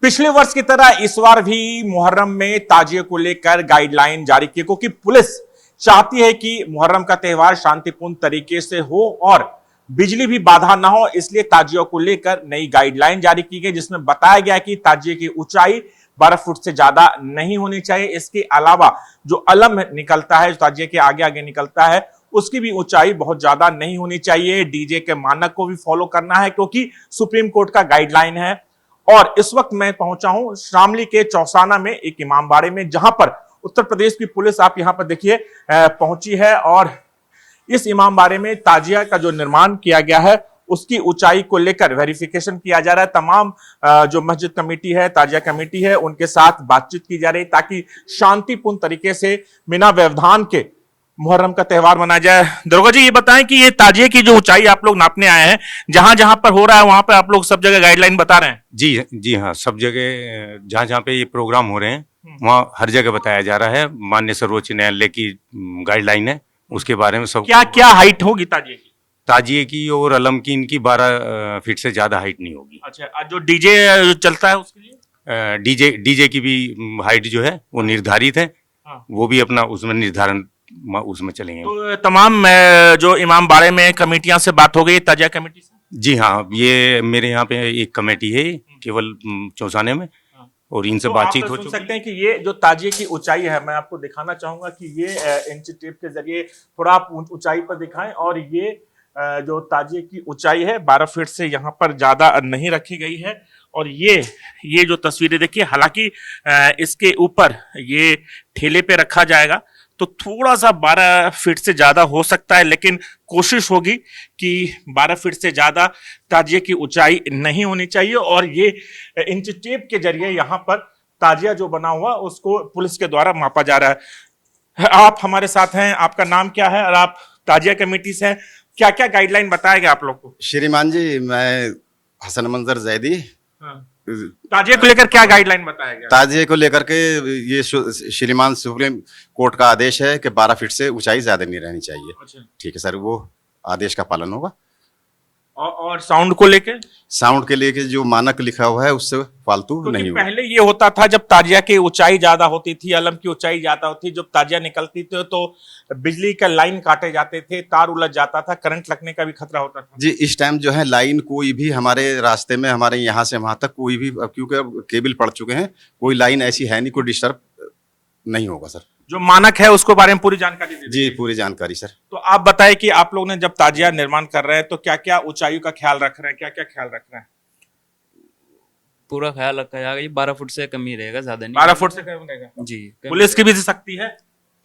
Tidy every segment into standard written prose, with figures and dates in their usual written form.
पिछले वर्ष की तरह इस बार भी मुहर्रम में ताजिए को लेकर गाइडलाइन जारी की, क्योंकि पुलिस चाहती है कि मुहर्रम का त्योहार शांतिपूर्ण तरीके से हो और बिजली भी बाधा ना हो। इसलिए ताजियों को लेकर नई गाइडलाइन जारी की गई, जिसमें बताया गया कि ताजिए की ऊंचाई 12 फुट से ज्यादा नहीं होनी चाहिए। इसके अलावा जो अलम निकलता है, जो ताजिए के आगे आगे निकलता है, उसकी भी ऊंचाई बहुत ज्यादा नहीं होनी चाहिए। डीजे के मानक को भी फॉलो करना है, क्योंकि सुप्रीम कोर्ट का गाइडलाइन है। और इस वक्त मैं पहुंचा हूं शामली के चौसाना में एक इमामबाड़े में, जहां पर उत्तर प्रदेश की पुलिस आप यहां पर देखिए पहुंची है। और इस इमामबाड़े में ताजिया का जो निर्माण किया गया है उसकी ऊंचाई को लेकर वेरिफिकेशन किया जा रहा है। तमाम जो मस्जिद कमेटी है, ताजिया कमेटी है, उनके साथ बातचीत की जा रही है ताकि शांतिपूर्ण तरीके से बिना व्यवधान के मुहर्रम का त्योहार मनाया जाए। दरोगा जी, ये बताएं कि ये ताजिए की जो ऊंचाई आप लोग नापने आए हैं, जहां जहां पर हो रहा है वहां पर आप लोग सब जगह गाइडलाइन बता रहे हैं? जी हाँ, सब जगह जहाँ जहाँ पे ये प्रोग्राम हो रहे हैं वहाँ हर जगह बताया जा रहा है। माननीय सर्वोच्च न्यायालय की गाइडलाइन है, उसके बारे में सब। क्या क्या हाइट होगी ताजिए की? ताजिए की और अलम की इनकी 12 फीट से ज्यादा हाइट नहीं होगी। अच्छा, जो डीजे चलता है उसके लिए? डीजे की भी हाइट जो है वो निर्धारित है। हाँ। वो भी अपना उसमें निर्धारण उसमें चलेंगे। तो तमाम जो इमामबाड़े में कमेटियां से बात हो गई ताजिया कमेटी से? जी हाँ, ये मेरे यहाँ पे एक कमेटी है केवल चौसाने में, और इनसे तो बातचीत आप हो सुन चुकी सकते हैं कि ये जो ताजिए की ऊंचाई है, मैं आपको दिखाना चाहूंगा कि ये इंच टेप के जरिए थोड़ा आप ऊंचाई पर दिखाएं। और ये जो ताजिए की ऊंचाई है 12 फीट से यहाँ पर ज्यादा नहीं रखी गई है। और ये जो तस्वीरें देखिए, हालांकि इसके ऊपर ये ठेले पे रखा जाएगा तो थोड़ा सा 12 फीट से ज्यादा हो सकता है, लेकिन कोशिश होगी कि 12 फीट से ज्यादा ताजिए की ऊंचाई नहीं होनी चाहिए। और ये इंच टेप के जरिए यहाँ पर ताजिया जो बना हुआ उसको पुलिस के द्वारा मापा जा रहा है। आप हमारे साथ हैं, आपका नाम क्या है और आप ताजिया कमेटी से हैं, क्या क्या गाइडलाइन बताया गया आप लोग को? श्रीमान जी, मैं हसन मंजर जैदी। ताजिए को लेकर क्या गाइडलाइन बताया गया? ताजिए को लेकर के ये श्रीमान सुप्रीम कोर्ट का आदेश है कि 12 फीट से ऊंचाई ज्यादा नहीं रहनी चाहिए। अच्छा। ठीक है सर, वो आदेश का पालन होगा। और साउंड को लेकर? साउंड के लिए जो मानक लिखा हुआ है उससे फालतू नहीं होगा। पहले ये होता था, जब ताजिया की ऊंचाई ज्यादा होती थी, अलम की ऊंचाई ज्यादा होती, जब ताजिया निकलती थी तो बिजली का लाइन काटे जाते थे, तार उलझ जाता था, करंट लगने का भी खतरा होता था। जी, इस टाइम जो है लाइन कोई भी हमारे रास्ते में, हमारे यहाँ से वहां तक कोई भी, क्योंकि अब केबल पड़ चुके हैं, कोई लाइन ऐसी है नहीं, कोई डिस्टर्ब नहीं होगा सर। जो मानक है उसको बारे में पूरी जानकारी दे जी, पूरी जानकारी सर। तो आप बताएं कि आप लोग ने जब ताजिया निर्माण कर रहे हैं तो क्या क्या ऊंचाई का ख्याल रख रहे हैं, क्या क्या ख्याल रख रहे हैं? पूरा ख्याल रखा जाएगा, ये 12 फुट से कम ही रहेगा, ज्यादा नहीं। 12 फुट से कम रहेगा जी। पुलिस की भी शक्ति है?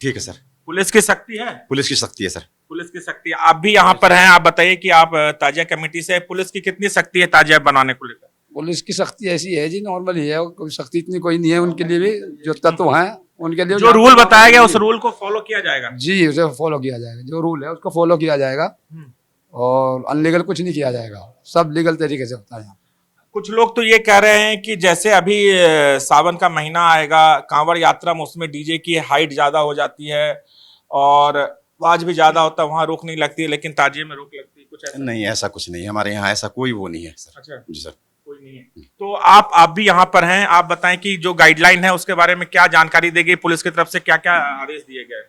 ठीक है सर, पुलिस की शक्ति है? पुलिस की शक्ति है सर। पुलिस की शक्ति है। आप भी यहाँ पर हैं, आप बताइए कि आप ताजिया कमेटी से, पुलिस की कितनी शक्ति है ताजिया बनाने को लेकर? पुलिस की सख्ती ऐसी है जी, नॉर्मल ही है, कोई सख्ती इतनी कोई नहीं है। उनके लिए भी जो तत्व हैं उनके लिए जो रूल बताया गया उस रूल को फॉलो किया जाएगा? जी, उसे फॉलो किया जाएगा, जो रूल है उसको फॉलो किया जाएगा। और अनलीगल कुछ नहीं किया जाएगा, सब लीगल तरीके से होता है यहाँ। कुछ लोग तो ये कह रहे हैं कि जैसे अभी सावन का महीना आएगा, कांवड़ यात्रा में उसमें डीजे की हाइट ज्यादा हो जाती है और आवाज भी ज्यादा होता है, वहां रोक नहीं लगती है, लेकिन ताजिए में रोक लगती है, कुछ ऐसा? नहीं, ऐसा कुछ नहीं है हमारे यहाँ, ऐसा कोई वो नहीं है सर। अच्छा जी सर, कोई नहीं है। तो आप भी यहाँ पर हैं, आप बताएं कि जो गाइडलाइन है उसके बारे में क्या जानकारी देगी, पुलिस की तरफ से क्या क्या आदेश दिए गए?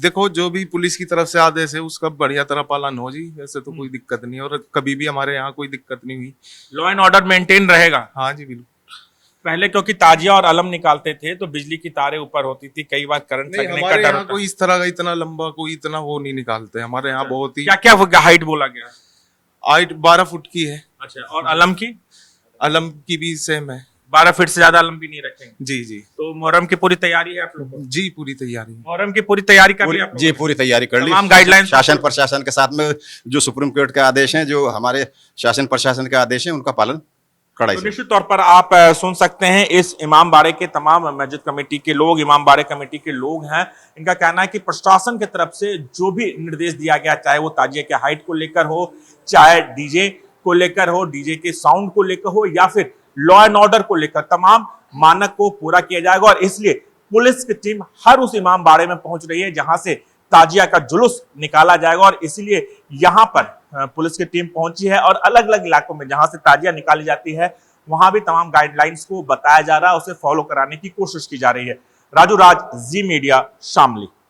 देखो, जो भी पुलिस की तरफ से आदेश है उसका बढ़िया तरह पालन हो जी, वैसे तो कोई दिक्कत नहीं, और कभी भी हमारे यहाँ कोई दिक्कत नहीं हुई। लॉ एंड ऑर्डर मेंटेन रहेगा? हाँ जी, बिल्कुल। पहले क्योंकि ताजिया और अलम निकालते थे तो बिजली की तारें ऊपर होती थी, कई बार करंट नहीं, लगने का हमारे डर यहाँ होता। कोई इस तरह का इतना लंबा कोई इतना वो नहीं निकालते हमारे यहाँ, बहुत ही। क्या क्या हाइट बोला गया? हाइट 12 फुट की है। अच्छा, और अलम की? अलम की भी सेम है, 12 फीट से ज्यादा अलम भी नहीं रखेंगे? जी जी। तो मुहर्रम की पूरी तैयारी है आप लोगों को? जी, पूरी तैयारी है। मुहर्रम की पूरी तैयारी कर ली आप लोगों जी ने? पूरी तैयारी कर ली। तमाम गाइडलाइंस शासन प्रशासन के साथ में जो सुप्रीम कोर्ट के आदेश हैं, जो हमारे शासन प्रशासन के आदेश हैं, उनका पालन कड़ाई तो से। निश्चित तौर पर आप सुन सकते हैं इस इमामबाड़े के तमाम मस्जिद कमेटी के लोग, इमामबाड़े कमेटी के लोग हैं, इनका कहना है कि प्रशासन की तरफ से जो भी निर्देश दिया गया, चाहे वो ताजिए के हाइट को लेकर हो, चाहे डीजे को लेकर हो, डीजे के साउंड को लेकर हो, या फिर लॉ एंड ऑर्डर को लेकर, तमाम मानक को पूरा किया जाएगा। और इसलिए पुलिस की टीम हर उस इमामबाड़े में पहुंच रही है जहां से ताजिया का जुलूस निकाला जाएगा। और इसलिए यहाँ पर पुलिस की टीम पहुंची है और अलग अलग इलाकों में जहां से ताजिया निकाली जाती है वहां भी तमाम गाइडलाइंस को बताया जा रहा है, उसे फॉलो कराने की कोशिश की जा रही है। राजू राज, जी मीडिया, शामली।